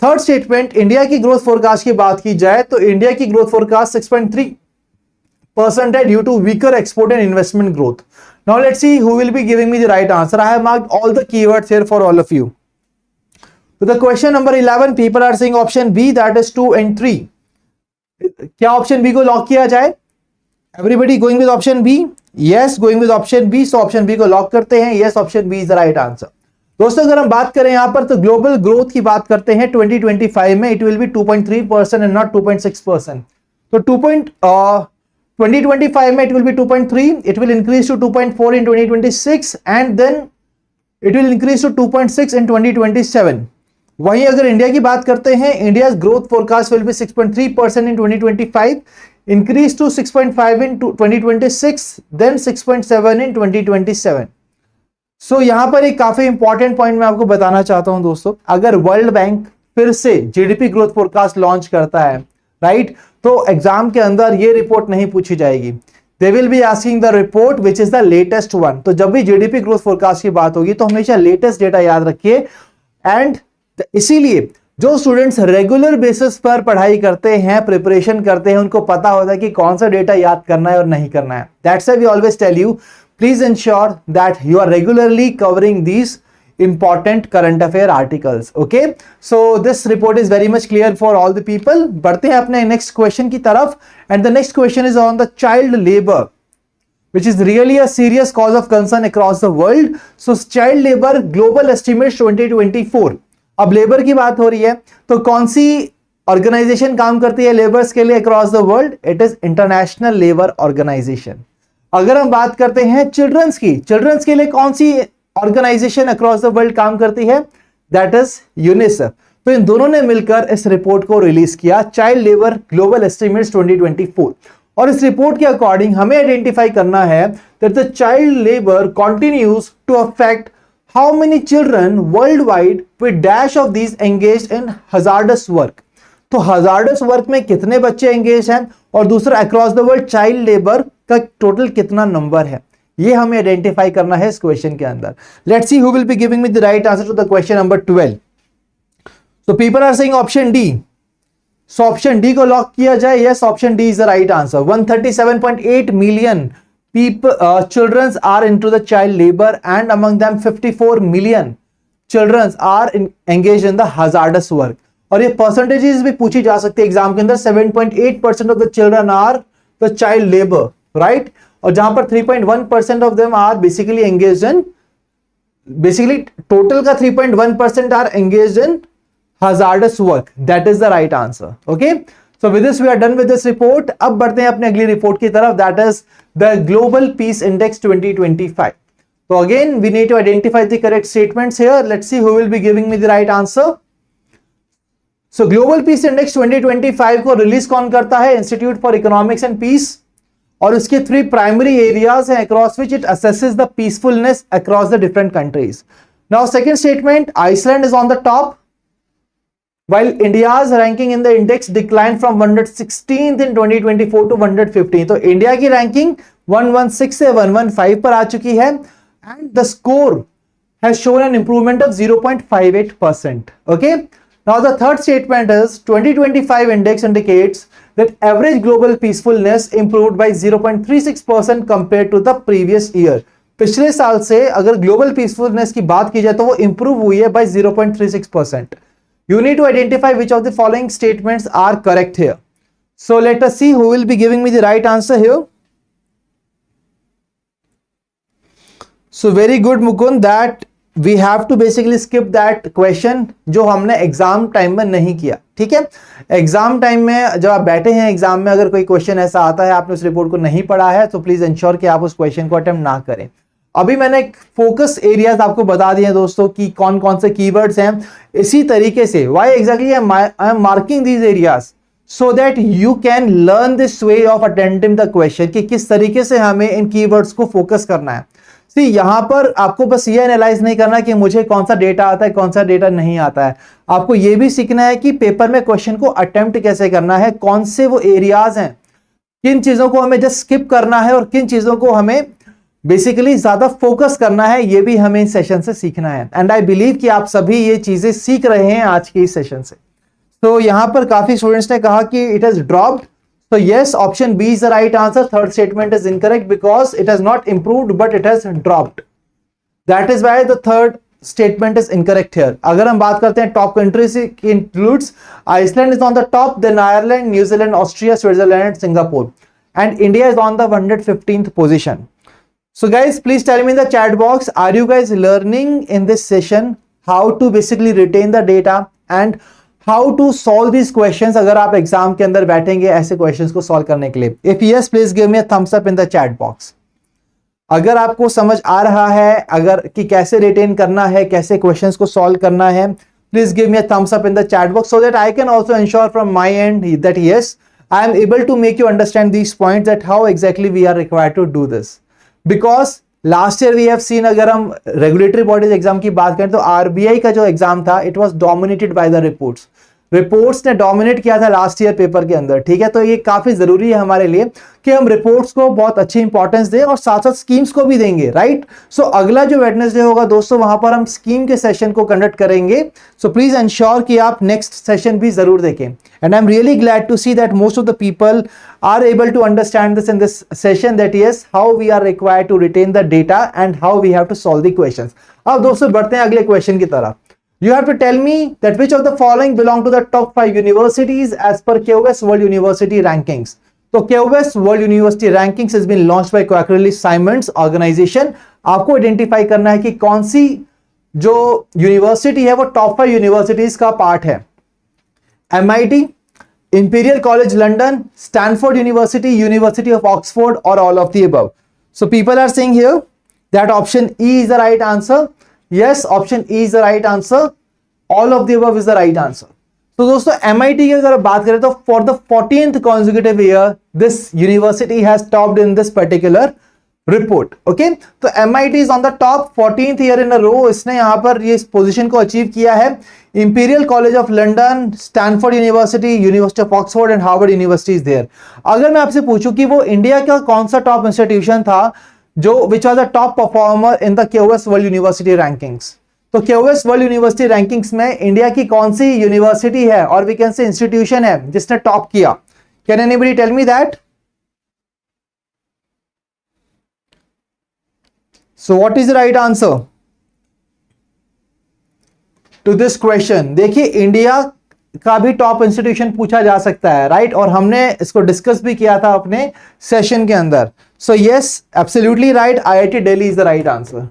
Third statement, India की ग्रोथ फोरकास्ट की बात की जाए तो इंडिया की ग्रोथ फोरकास्ट 6.3% है due to weaker export and investment growth. Now let's see who will be giving me the right answer. I have marked all the keywords here for all of you. तो the question number 11, people are saying option B, that is 2 and 3. क्या option B को lock किया जाए? Everybody going with option B? Yes, going with option B. So option B को lock करते हैं. Yes, option B is the right answer. दोस्तों अगर हम बात करें यहां पर तो ग्लोबल ग्रोथ की बात करते हैं 2025 में, it will be 2.3% and not 2.6%. तो 2025 में it will be 2.3, it will increase to 2.4 in 2026 and then it will increase to 2.6 in 2027. वहीं अगर इंडिया की बात करते हैं, India growth forecast will be 6.3% in 2025, increase to 6.5 in 2026, then 6.7 in 2027. So यहां पर एक काफी इंपॉर्टेंट पॉइंट मैं आपको बताना चाहता हूं दोस्तों. अगर वर्ल्ड बैंक फिर से जीडीपी ग्रोथ फोरकास्ट लॉन्च करता है, राइट, तो एग्जाम के अंदर ये रिपोर्ट नहीं पूछी जाएगी. दे will be asking the report which is the latest one. तो जब भी जीडीपी ग्रोथ फोरकास्ट की बात होगी तो हमेशा लेटेस्ट डेटा याद रखिए. एंड इसीलिए जो स्टूडेंट्स रेगुलर बेसिस पर पढ़ाई करते हैं, प्रिपरेशन करते हैं, उनको पता होता है कि कौन सा डेटा याद करना है और नहीं करना है. That's why we always tell you, please ensure that you are regularly covering these important current affair articles. Okay, so this report is very much clear for all the people. बढ़ते हैं अपने next question की तरफ, and the next question is on the child labor, which is really a serious cause of concern across the world. So child labor global estimates 2024. अब labour की बात हो रही है तो कौन सी ऑर्गेनाइजेशन काम करती है लेबर्स के लिए across the world? It is International Labour Organization. अगर हम बात करते हैं चिल्ड्रंस की, चिल्ड्रंस के लिए कौन सी ऑर्गेनाइजेशन अक्रॉस द वर्ल्ड काम करती है? That is UNICEF. तो इन दोनों ने मिलकर इस रिपोर्ट को रिलीज किया, चाइल्ड लेबर ग्लोबल एस्टिमेट्स 2024. और इस रिपोर्ट के अकॉर्डिंग हमें आइडेंटिफाई करना है that the child labour continues to affect how many children worldwide with dash of these engaged in hazardous work. तो हजार्डस वर्क में कितने बच्चे एंगेज हैं और दूसरा across the world child labour का टोटल कितना नंबर है, ये हमें आइडेंटिफाई करना है इस क्वेश्चन के अंदर. Let's see who will be giving me the right answer to the question number 12. So people are saying option D. So option D को लॉक किया जाए. Yes, option D is the right answer. 137.8 million children are into the child labor and among them 54 million children are engaged in the hazardous work. और ये percentages भी पूछी जा सकती है एग्जाम के अंदर. 7.8% of the children are the child labour, right, और जहां पर 3.1% of them are basically engaged in, basically total का 3.1% are engaged in hazardous work. That is the right answer. Okay, so with this we are done with this report. अब बढ़ते हैं अपने अगली report की तरफ, that is the Global Peace Index 2025. So again we need to identify the correct statements here. Let's see who will be giving me the right answer. So Global Peace Index 2025 को release कौन करता है? Institute for Economics and Peace. और उसके 3 primary areas हैं across which it assesses the peacefulness across the different countries. Now second statement, Iceland is on the top, while India's ranking in the index declined from 116th in 2024 to 115th. तो India की ranking 116 से 115 पर आ चुकी है and the score has shown an improvement of 0.58%. Okay, now the third statement is 2025 index indicates that average global peacefulness improved by 0.36% compared to the previous year. पिछले साल से अगर ग्लोबल पीसफुलनेस की बात की जाए तो वो इंप्रूव हुई है by 0.36%. You need to identify which of the following statements are correct here. So let us see who will be giving me the right answer here. So very good Mukund, that we have to basically skip that question जो हमने exam time में नहीं किया. ठीक है, exam time में जब आप बैठे हैं एग्जाम में अगर कोई क्वेश्चन ऐसा आता है आपने उस रिपोर्ट को नहीं पढ़ा है तो प्लीज इंश्योर कि आप उस क्वेश्चन को अटेम्प्ट ना करें. अभी मैंने एक फोकस एरियाज आपको बता दिए हैं दोस्तों कि कौन कौन से कीवर्ड्स हैं. इसी तरीके से why exactly I am marking these areas so that you can learn this way of attending the question कि किस तरीके से हमें इन कीवर्ड्स को फोकस करना है. सी यहां पर आपको बस ये एनालाइज नहीं करना कि मुझे कौन सा डेटा आता है कौन सा डेटा नहीं आता है. आपको ये भी सीखना है कि पेपर में क्वेश्चन को अटेम्प्ट कैसे करना है, कौन से वो एरियाज हैं, किन चीजों को हमें जस्ट स्किप करना है और किन चीजों को हमें बेसिकली ज्यादा फोकस करना है. ये भी हमें इस सेशन से सीखना है. एंड आई बिलीव कि आप सभी ये चीजें सीख रहे हैं आज के इस सेशन से. तो यहां पर काफी स्टूडेंट्स ने कहा कि it has dropped, so yes, option B is the right answer. Third statement is incorrect because it has not improved but it has dropped. That is why the third statement is incorrect here. अगर हम बात करते हैं top countries की, includes Iceland is on the top, then Ireland, New Zealand, Austria, Switzerland and Singapore, and India is on the 115th position. So guys, please tell me in the chat box, are you guys learning in this session how to basically retain the data and how to solve this questions अगर आप exam के अंदर बैठेंगे ऐसे questions को solve करने के लिए? If yes, please give me a thumbs up in the chat box. अगर आपको समझ आ रहा है अगर कि कैसे रिटेन करना है, कैसे क्वेश्चंस को सॉल्व करना है, please give me a thumbs up in the chat box so that I can also ensure from my end that yes, I am able to make you understand these points that how exactly we are required to do this. Because last year we have seen, अगर हम regulatory bodies exam की बात करें तो RBI का जो exam था it was dominated by the reports ने डोमिनेट किया था लास्ट ईयर पेपर के अंदर। ठीक है, तो ये काफी जरूरी है हमारे लिए कि हम रिपोर्ट्स को बहुत अच्छी इंपॉर्टेंस दें और साथ साथ स्कीम्स को भी देंगे, राइट। सो अगला जो वेडनेसडे होगा दोस्तों, वहां पर हम स्कीम के सेशन को कंडक्ट करेंगे। सो प्लीज एंश्योर कि आप नेक्स्ट सेशन भी जरूर देखें। And I am really glad to see that most of the people are able to understand this in this session, that yes how we are required to retain the data and how we have to solve the questions. अब दोस्तों बढ़ते हैं अगले question की तरफ। You have to tell me that which of the following belong to the top 5 universities as per QS World University Rankings. तो QS World University Rankings has been launched by Quacquarelli Simons organization. आपको identify करना है कि कौन सी जो university है वो top 5 universities का पार्ट है। MIT, Imperial College London, Stanford University, University of Oxford, or all of the above. So people are saying here that option E is the right answer. Yes, option E is the right answer. All of the above is the right answer. तो दोस्तों MIT की अगर बात करें तो for the 14th consecutive year this university has topped in this particular report. Okay, तो MIT is on the top 14th year in a row. इसने यहाँ पर ये इस पोजीशन को अचीव किया है। Imperial College of London, Stanford University, University of Oxford and Harvard University is there. अगर मैं आपसे पूछूं कि वो इंडिया का कौन सा टॉप इंस्टीट्यूशन था जो which was the top performer in the QS World University rankings, तो QS वर्ल्ड यूनिवर्सिटी रैंकिंग्स में इंडिया की कौन सी यूनिवर्सिटी है और वी कैन से इंस्टीट्यूशन है जिसने टॉप किया? Can anybody tell me that? So what is the right answer to this question? देखिए इंडिया का भी टॉप इंस्टीट्यूशन पूछा जा सकता है, राइट, और हमने इसको डिस्कस भी किया था अपने सेशन के अंदर। So yes, absolutely right, IIT Delhi is the right answer.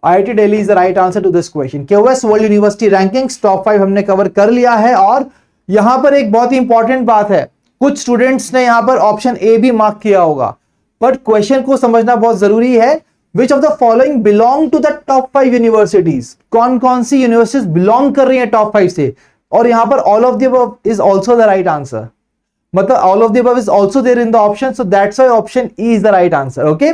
IIT Delhi is the right answer to this question. QS World University Rankings top 5 हमने कवर कर लिया है। और यहां पर एक बहुत ही इंपॉर्टेंट बात है, कुछ स्टूडेंट्स ने यहां पर ऑप्शन ए भी मार्क किया होगा, बट क्वेश्चन को समझना बहुत जरूरी है। Which of the following belong to the top 5 universities? कौन कौन सी यूनिवर्सिटीज बिलोंग कर रही है टॉप 5 से? और यहां पर all of the above is also the right answer, मतलब all of the above is also there in the option, so that's why option E is the right answer. Okay,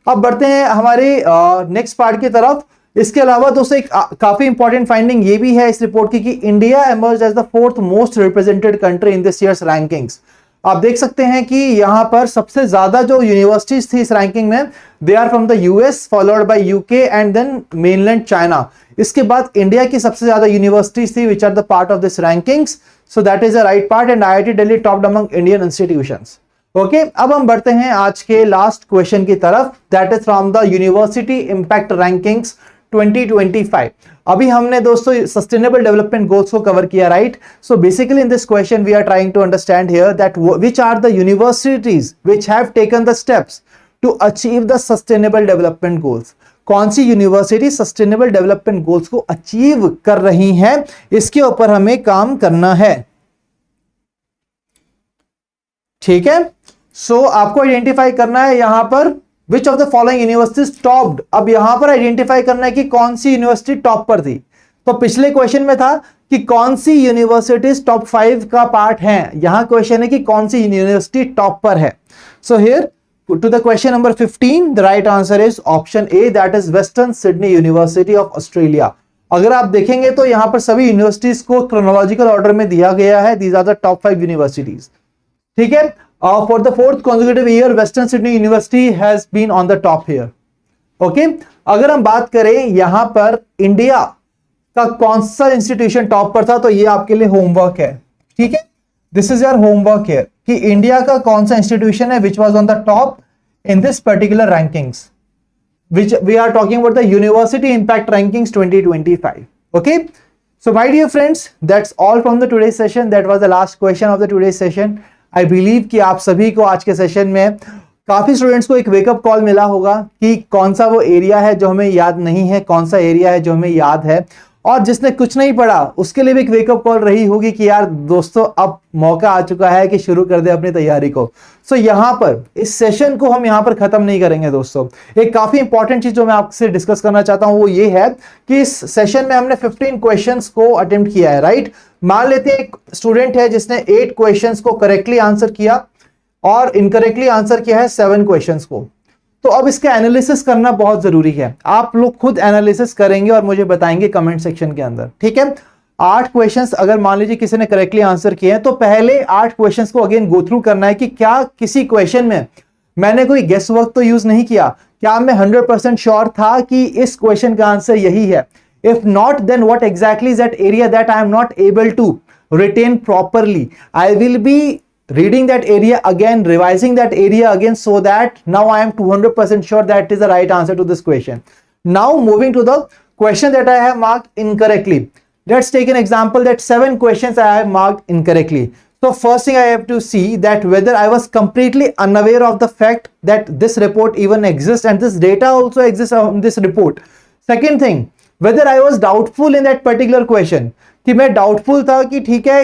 अब बढ़ते हैं हमारे नेक्स्ट पार्ट की तरफ। इसके अलावा दोस्तों एक काफी इंपॉर्टेंट फाइंडिंग ये भी है इस रिपोर्ट की कि India emerge as the 4th most represented country in this year's rankings. आप देख सकते हैं कि यहां पर सबसे ज्यादा जो यूनिवर्सिटीज थी इस रैंकिंग में, they are from the US followed by UK and then mainland China. इसके बाद इंडिया की सबसे ज्यादा यूनिवर्सिटीज थी which are the part of this rankings, so that is the right part and IIT Delhi topped among Indian institutions. Okay, अब हम बढ़ते हैं आज के लास्ट क्वेश्चन की तरफ, that is from the university impact rankings 2025। अभी हमने दोस्तों सस्टेनेबल डेवलपमेंट गोल्स को कवर किया, right. So basically in this question we are trying to understand here that which are the universities which have taken the steps to achieve the sustainable development goals. कौन सी university sustainable development goals को achieve कर रही हैं, इसके ऊपर हमें काम करना है। ठीक है, सो आपको आइडेंटिफाई करना है यहां पर विच of the following universities topped. अब यहां पर आइडेंटिफाई करना है कि कौन सी यूनिवर्सिटी टॉप पर थी। तो पिछले क्वेश्चन में था कि कौन सी यूनिवर्सिटीज टॉप 5 का पार्ट है, यहां क्वेश्चन है कि कौन सी यूनिवर्सिटी टॉप पर है। So here to the question number 15 the right answer is option A, that is Western Sydney University of Australia. अगर आप देखेंगे तो यहां पर सभी यूनिवर्सिटीज को क्रोनोलॉजिकल ऑर्डर में दिया गया है, these are the top 5 universities. ठीक है, for the 4th consecutive year Western Sydney University has been on the top here. Okay, अगर हम बात करें यहां पर इंडिया का कौन सा इंस्टीट्यूशन टॉप पर था, तो ये आपके लिए होमवर्क है, ठीक है। दिस इज योर होमवर्क है कि इंडिया का कौन सा इंस्टीट्यूशन है which was on the top in this particular rankings, which we are talking about the University Impact Rankings 2025. Okay, so my dear friends, that's all from the today's session. That was the last question of the today's session. I believe कि आप सभी को आज के session में काफी students को एक वेकअप कॉल मिला होगा कि कौन सा वो एरिया है जो हमें याद नहीं है, कौन सा एरिया है जो हमें याद है, और जिसने कुछ नहीं पढ़ा उसके लिए भी एक वेकअप कॉल रही होगी कि यार दोस्तों अब मौका आ चुका है कि शुरू कर दे अपनी तैयारी को। सो यहाँ पर इस सेशन को हम यहाँ पर खत्म नहीं करेंगे दोस्तों। एक काफी इंपॉर्टेंट चीज जो मैं आपसे डिस्कस करना चाहता हूं वो ये है कि इस सेशन में हमने 15 क्वेश्चंस को अटेम्प्ट किया है, राइट। मान लेते हैं एक स्टूडेंट है जिसने 8 क्वेश्चंस को करेक्टली आंसर किया और इनकरेक्टली आंसर किया है 7 क्वेश्चंस को। तो अब इसका एनालिसिस करना बहुत जरूरी है। आप लोग खुद एनालिसिस करेंगे और मुझे बताएंगे कमेंट सेक्शन के अंदर, ठीक है। 8 क्वेश्चंस अगर मान लीजिए किसी ने करेक्टली आंसर किए हैं तो पहले 8 क्वेश्चंस को अगेन गो थ्रू करना है कि क्या किसी क्वेश्चन में मैंने कोई गेस वर्क तो यूज नहीं किया, क्या मैं 100% श्योर था कि इस क्वेश्चन का आंसर यही है। If not, then what exactly is that area that I am not able to retain properly. I will be reading that area again, revising that area again, so that now I am 200% sure that is the right answer to this question. Now moving to the question that I have marked incorrectly. Let's take an example that 7 questions I have marked incorrectly. So first thing I have to see that whether I was completely unaware of the fact that this report even exists and this data also exists on this report. Second thing, whether I was doubtful in that particular question, कि मैं doubtful था कि ठीक है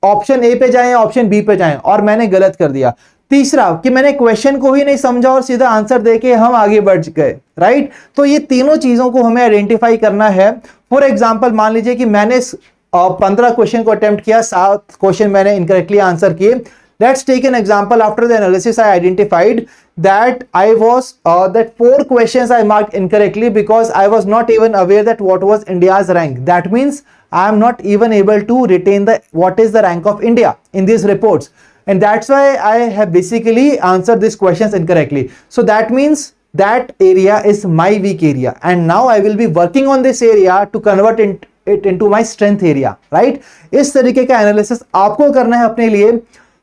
option A पे जाएं option B पे जाएं और मैंने गलत कर दिया। तीसरा कि मैंने क्वेश्चन को ही नहीं समझा और सीधा आंसर देके हम आगे बढ़ गए, राइट। तो ये तीनों चीजों को हमें आइडेंटिफाई करना है। फॉर एग्जांपल मान लीजिए कि मैंने 15 क्वेश्चन को अटेम्प्ट किया, 7 क्वेश्चन मैंने इनकरेक्टली आंसर किए। Let's take an example, after the analysis I identified that I was that 4 questions I marked incorrectly because I was not even aware that what was India's rank. That means I am not even able to retain the what is the rank of India in these reports, and that's why I have basically answered these questions incorrectly. So that means that area is my weak area, and now I will be working on this area to convert it into my strength area, right? इस तरीके का analysis आपको करना है अपने लिए।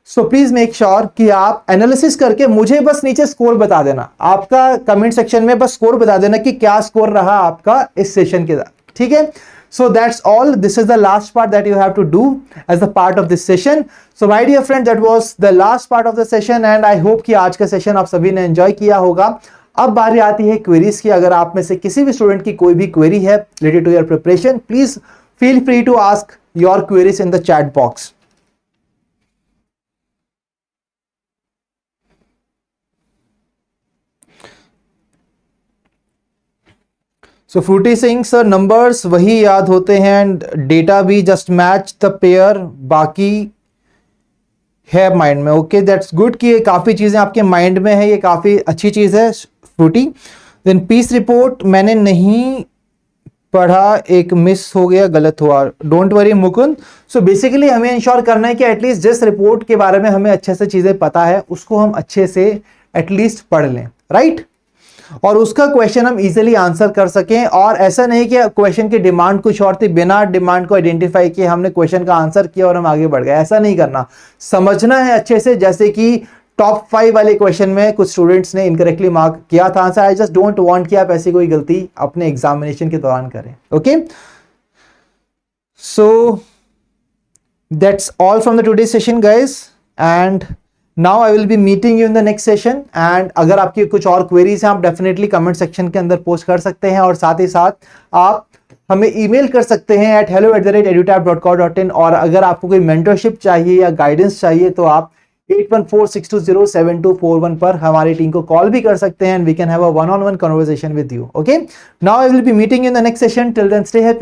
So please make sure कि आप एनालिसिस करके मुझे बस नीचे स्कोर बता देना, आपका कमेंट सेक्शन में बस स्कोर बता देना कि क्या स्कोर रहा आपका इस सेशन के साथ, ठीक है। So that's all, this is the last part that you have to do as the part of this session. So my dear friend, that was the last part of the session and I hope कि आज का session आप सभी ने enjoy किया होगा। अब बारी आती है क्वेरीज की। अगर आप में से किसी भी स्टूडेंट की कोई भी क्वेरी है related to your preparation, please feel free to ask your queries in the chat box. So Frooti Singh sir, numbers वही याद होते हैं एंड डेटा भी जस्ट मैच द पेयर, बाकी है माइंड में। ओके, दैट्स गुड कि ये काफ़ी चीज़ें आपके माइंड में है, ये काफ़ी अच्छी चीज़ है फ्रूटी। देन पीस रिपोर्ट मैंने नहीं पढ़ा, एक मिस हो गया, गलत हुआ, don't worry Mukund. So basically हमें इंश्योर करना है कि एटलीस्ट जिस रिपोर्ट के बारे में हमें अच्छे से चीज़ें पता है उसको हम अच्छे से एटलीस्ट पढ़ लें, राइट, और उसका क्वेश्चन हम इजीली आंसर कर सकें। और ऐसा नहीं कि क्वेश्चन की डिमांड कुछ और थी, बिना डिमांड को आइडेंटिफाई किए हमने क्वेश्चन का आंसर किया और हम आगे बढ़ गए, ऐसा नहीं करना। समझना है अच्छे से, जैसे कि टॉप 5 वाले क्वेश्चन में कुछ स्टूडेंट्स ने इनकरेक्टली मार्क किया था answer. I just don't want कि आप ऐसी कोई गलती अपने एग्जामिनेशन के दौरान करें। Okay, so that's all from the today session guys, and now I will B meeting you in the next session. And अगर आपकी कुछ और क्वेरीज हैं आप डेफिनेटली कमेंट सेक्शन के अंदर पोस्ट कर सकते हैं, और साथ ही साथ आप हमें ईमेल कर सकते हैं at hello@edutap.co.in। और अगर आपको कोई मेंटरशिप चाहिए या गाइडेंस चाहिए तो आप 8146207241 पर हमारी टीम को कॉल भी कर सकते हैं, and we can have a one-on-one conversation with you. Okay, now I will be meeting you in the next session. Till then, stay happy.